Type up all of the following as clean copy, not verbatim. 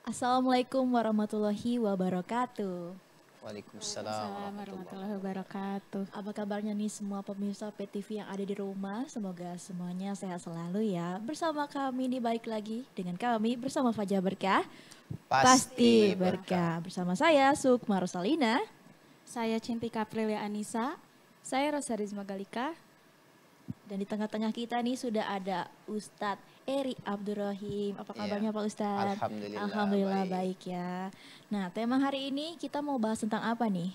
Assalamualaikum warahmatullahi wabarakatuh. Waalaikumsalam Waalaikumsalam warahmatullahi. warahmatullahi wabarakatuh. Apa kabarnya nih semua pemirsa PTV yang ada di rumah? Semoga semuanya sehat selalu ya. Bersama kami nih balik lagi dengan kami bersama Fajar Berkah. Pasti berkah. Bersama saya Sukma Rosalina. Saya Cintika Aprilia Anissa. Saya Rosarizma Galika. Dan di tengah-tengah kita nih sudah ada Ustadz Eri Abdurrahim. Apa kabarnya Pak Ustadz? Alhamdulillah, Alhamdulillah baik ya. Nah, tema hari ini kita mau bahas tentang apa nih?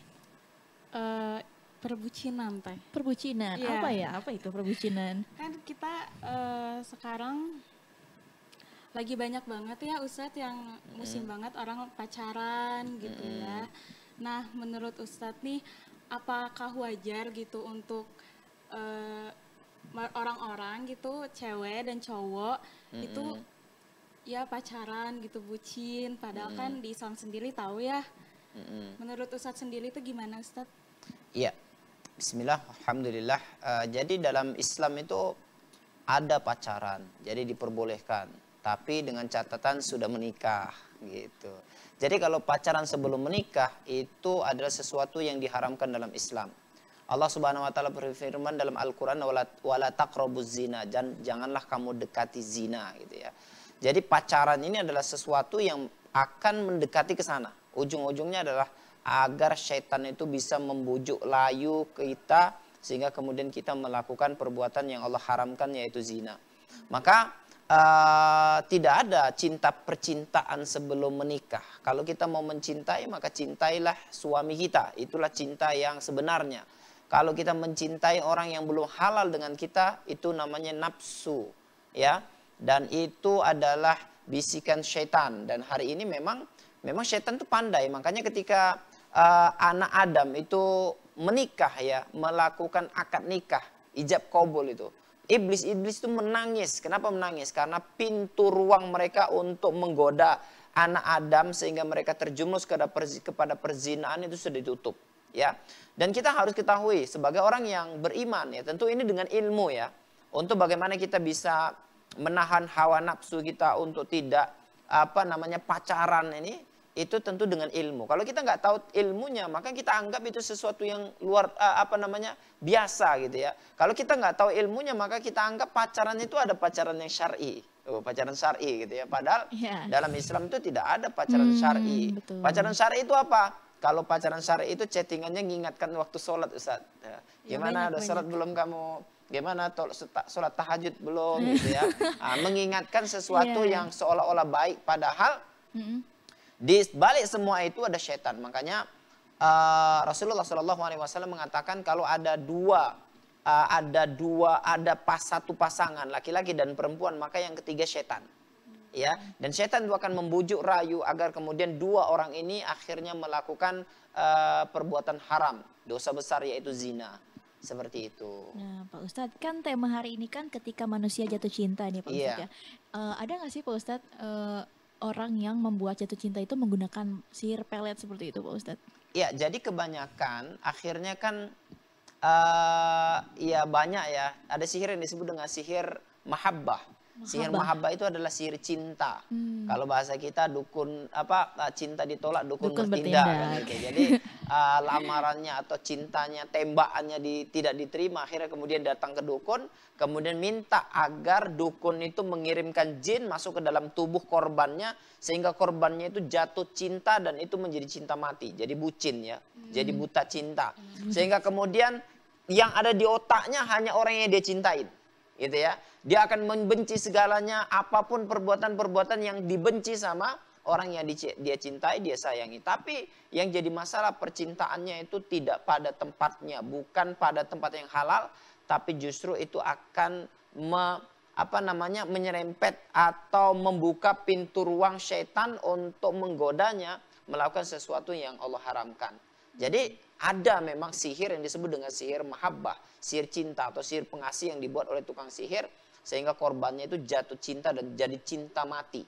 Perbucinan teh. Perbucinan. Iya. Apa ya? Apa itu perbucinan? Kan kita sekarang lagi banyak banget ya Ustadz yang musim banget orang pacaran gitu ya. Nah menurut Ustadz nih apakah wajar gitu untuk orang-orang gitu cewek dan cowok itu ya pacaran gitu bucin padahal kan di Islam sendiri tahu ya. Menurut Ustadz sendiri itu gimana Ustadz? Iya. Bismillah, alhamdulillah. Jadi dalam Islam itu ada pacaran, jadi diperbolehkan. Tapi dengan catatan sudah menikah gitu. Jadi kalau pacaran sebelum menikah itu adalah sesuatu yang diharamkan dalam Islam. Allah Subhanahu wa taala berfirman dalam Al-Qur'an wala taqrabuz zina, janganlah kamu dekati zina gitu ya. Jadi pacaran ini adalah sesuatu yang akan mendekati ke sana. Ujung-ujungnya adalah agar syaitan itu bisa membujuk layu kita sehingga kemudian kita melakukan perbuatan yang Allah haramkan yaitu zina. Maka tidak ada cinta percintaan sebelum menikah. Kalau kita mau mencintai maka cintailah suami kita. Itulah cinta yang sebenarnya. Kalau kita mencintai orang yang belum halal dengan kita itu namanya nafsu, ya. Dan itu adalah bisikan syaitan. Dan hari ini memang syaitan itu pandai. Makanya ketika anak Adam itu menikah ya, melakukan akad nikah, ijab qabul itu. Iblis itu menangis. Kenapa menangis? Karena pintu ruang mereka untuk menggoda anak Adam sehingga mereka terjumus kepada perzinaan itu sudah ditutup, ya. Dan kita harus ketahui sebagai orang yang beriman ya, tentu ini dengan ilmu ya. Untuk bagaimana kita bisa menahan hawa nafsu kita untuk tidak pacaran ini, itu tentu dengan ilmu. Kalau kita nggak tahu ilmunya, maka kita anggap itu sesuatu yang biasa gitu ya. Kalau kita nggak tahu ilmunya, maka kita anggap pacaran itu ada pacaran yang syar'i, pacaran syar'i gitu ya. Padahal dalam Islam itu tidak ada pacaran syar'i. Betul. Pacaran syar'i itu apa? Kalau pacaran syar'i itu chattingannya mengingatkan waktu sholat Ustaz. Ya. Gimana udah sholat belum kamu? Gimana sholat tahajud belum gitu ya. Mengingatkan sesuatu yang seolah-olah baik padahal di balik semua itu ada syaitan. Makanya Rasulullah SAW mengatakan kalau ada satu pasangan laki-laki dan perempuan maka yang ketiga syaitan. Ya, dan syaitan itu akan membujuk rayu agar kemudian dua orang ini akhirnya melakukan perbuatan haram, dosa besar yaitu zina. Seperti itu. Nah, Pak Ustadz, kan tema hari ini kan ketika manusia jatuh cinta nih Pak Ustadz ya. Ada nggak sih Pak Ustadz orang yang membuat jatuh cinta itu menggunakan sihir pelet seperti itu Pak Ustadz? Ya, jadi kebanyakan akhirnya kan ya banyak ya. Ada sihir yang disebut dengan sihir mahabbah. Sihir mahabbah itu adalah sihir cinta. Kalau bahasa kita dukun cinta ditolak dukun bertindak kan gitu. Jadi lamarannya atau cintanya tembakannya tidak diterima, akhirnya kemudian datang ke dukun, kemudian minta agar dukun itu mengirimkan jin masuk ke dalam tubuh korbannya sehingga korbannya itu jatuh cinta dan itu menjadi cinta mati. Jadi bucin ya. Jadi buta cinta. Sehingga kemudian yang ada di otaknya hanya orang yang dia cintain. Gitu ya. Dia akan membenci segalanya, apapun perbuatan-perbuatan yang dibenci sama orang yang dia cintai, dia sayangi. Tapi yang jadi masalah percintaannya itu tidak pada tempatnya, bukan pada tempat yang halal, tapi justru itu akan menyerempet atau membuka pintu ruang syaitan untuk menggodanya melakukan sesuatu yang Allah haramkan. Jadi ada memang sihir yang disebut dengan sihir mahabbah, sihir cinta atau sihir pengasih yang dibuat oleh tukang sihir sehingga korbannya itu jatuh cinta dan jadi cinta mati.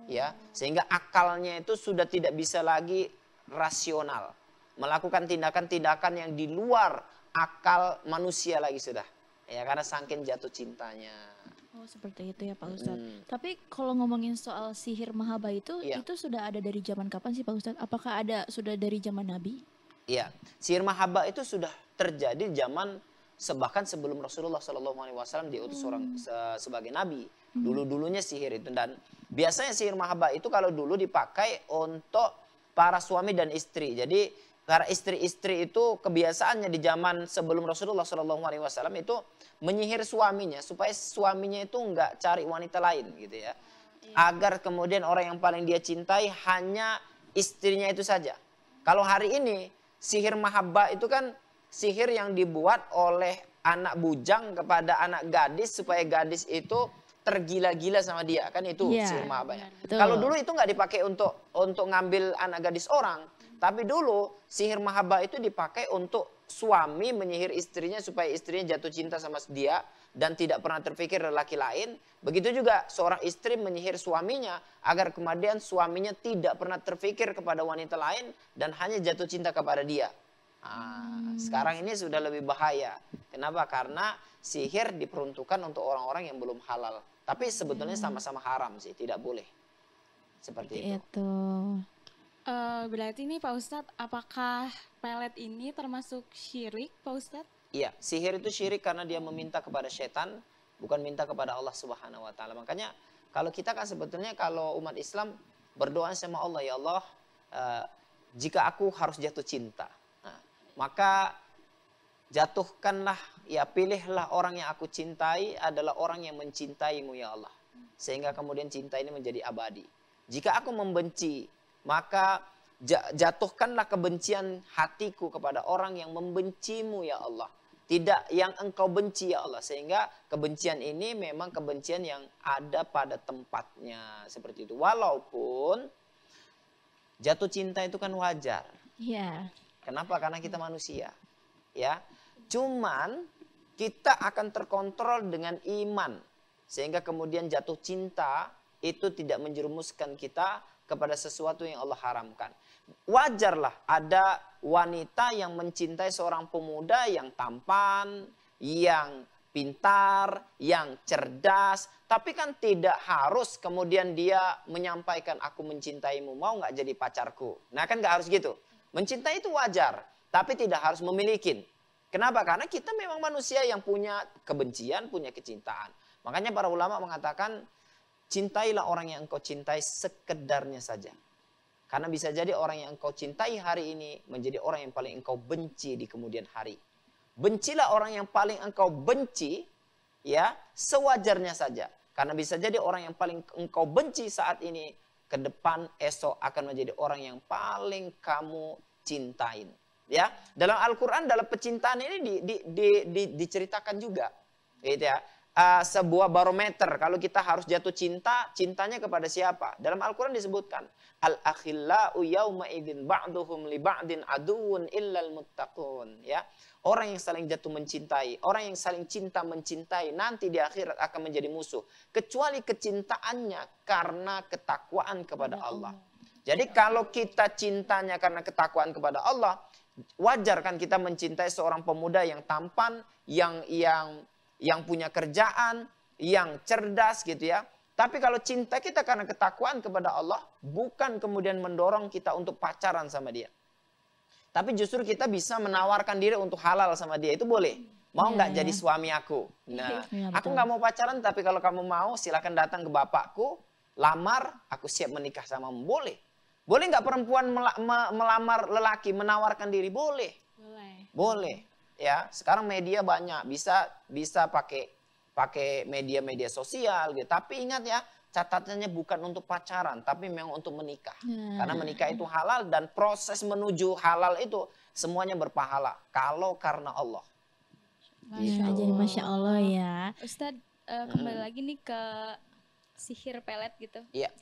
Ya, sehingga akalnya itu sudah tidak bisa lagi rasional, melakukan tindakan-tindakan yang di luar akal manusia lagi sudah. Ya, karena saking jatuh cintanya. Oh seperti itu ya Pak Ustadz. Tapi kalau ngomongin soal sihir mahaba itu sudah ada dari zaman kapan sih Pak Ustadz? Apakah sudah dari zaman Nabi? Iya, sihir mahaba itu sudah terjadi zaman bahkan sebelum Rasulullah SAW diutus sebagai nabi. Dulu-dulunya sihir itu, dan biasanya sihir mahaba itu kalau dulu dipakai untuk para suami dan istri. Jadi para istri-istri itu kebiasaannya di zaman sebelum Rasulullah SAW itu menyihir suaminya supaya suaminya itu enggak cari wanita lain gitu ya. Agar kemudian orang yang paling dia cintai hanya istrinya itu saja. Kalau hari ini sihir mahabbah itu kan sihir yang dibuat oleh anak bujang kepada anak gadis supaya gadis itu tergila-gila sama dia, kan itu sihir mahabbahnya. Kalau dulu itu nggak dipakai untuk ngambil anak gadis orang, tapi dulu sihir mahabbah itu dipakai untuk suami menyihir istrinya supaya istrinya jatuh cinta sama dia dan tidak pernah terpikir lelaki lain. Begitu juga seorang istri menyihir suaminya agar kemudian suaminya tidak pernah terpikir kepada wanita lain dan hanya jatuh cinta kepada dia. Sekarang ini sudah lebih bahaya. Kenapa? Karena sihir diperuntukkan untuk orang-orang yang belum halal. Tapi sebetulnya sama-sama haram sih, tidak boleh. Seperti itu. Berarti nih Pak Ustadz, apakah pelet ini termasuk syirik Pak Ustadz? Iya, sihir itu syirik karena dia meminta kepada setan, bukan minta kepada Allah Subhanahu wa taala. Makanya kalau kita kan sebetulnya kalau umat Islam berdoa sama Allah, ya Allah, jika aku harus jatuh cinta, maka jatuhkanlah, ya pilihlah orang yang aku cintai adalah orang yang mencintaimu ya Allah. Sehingga kemudian cinta ini menjadi abadi. Jika aku membenci, maka jatuhkanlah kebencian hatiku kepada orang yang membencimu ya Allah. Tidak yang engkau benci ya Allah. Sehingga kebencian ini memang kebencian yang ada pada tempatnya. Seperti itu. Walaupun jatuh cinta itu kan wajar. Iya. Kenapa? Karena kita manusia. Ya. Cuman kita akan terkontrol dengan iman. Sehingga kemudian jatuh cinta itu tidak menjerumuskan kita kepada sesuatu yang Allah haramkan. Wajarlah ada wanita yang mencintai seorang pemuda yang tampan, yang pintar, yang cerdas. Tapi kan tidak harus kemudian dia menyampaikan aku mencintaimu, mau nggak jadi pacarku. Nah kan nggak harus gitu. Mencintai itu wajar, tapi tidak harus memiliki. Kenapa? Karena kita memang manusia yang punya kebencian, punya kecintaan. Makanya para ulama mengatakan, cintailah orang yang engkau cintai sekedarnya saja. Karena bisa jadi orang yang engkau cintai hari ini menjadi orang yang paling engkau benci di kemudian hari. Bencilah orang yang paling engkau benci ya sewajarnya saja. Karena bisa jadi orang yang paling engkau benci saat ini ke depan esok akan menjadi orang yang paling kamu cintain. Ya, dalam Al-Qur'an dalam percintaan ini diceritakan juga. Gitu ya. Sebuah barometer kalau kita harus jatuh cinta, cintanya kepada siapa? Dalam Al-Quran disebutkan al-akhillau yauma idzin ba'duhum li ba'din aduwwun illal muttaqun, ya. Orang yang saling jatuh mencintai, orang yang saling cinta mencintai nanti di akhirat akan menjadi musuh kecuali kecintaannya karena ketakwaan kepada Allah. Jadi kalau kita cintanya karena ketakwaan kepada Allah, wajar kan kita mencintai seorang pemuda yang tampan, yang punya kerjaan, yang cerdas gitu ya. Tapi kalau cinta kita karena ketakwaan kepada Allah, bukan kemudian mendorong kita untuk pacaran sama dia. Tapi justru kita bisa menawarkan diri untuk halal sama dia, itu boleh. Mau nggak jadi suami aku? Nah, aku nggak mau pacaran, tapi kalau kamu mau silakan datang ke bapakku, lamar, aku siap menikah samamu. Boleh. Boleh nggak perempuan melamar lelaki, menawarkan diri? Boleh. Boleh. Ya, sekarang media banyak, bisa pakai media-media sosial gitu. Tapi ingat ya, catatannya bukan untuk pacaran, tapi memang untuk menikah. Karena menikah itu halal dan proses menuju halal itu semuanya berpahala kalau karena Allah. Jadi Masya Allah ya. Ustadz, kembali lagi nih ke sihir pelet gitu. Iya.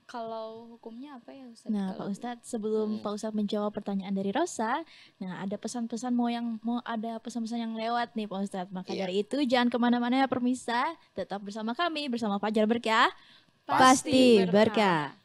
Kalau hukumnya apa ya Ustadz? Nah Pak Ustadz, sebelum Pak Ustadz menjawab pertanyaan dari Rosa, nah ada pesan-pesan mau ada pesan-pesan yang lewat nih Pak Ustadz. Maka dari itu jangan kemana-mana ya pemirsa, tetap bersama kami, bersama Fajar Berkah, pasti berkah.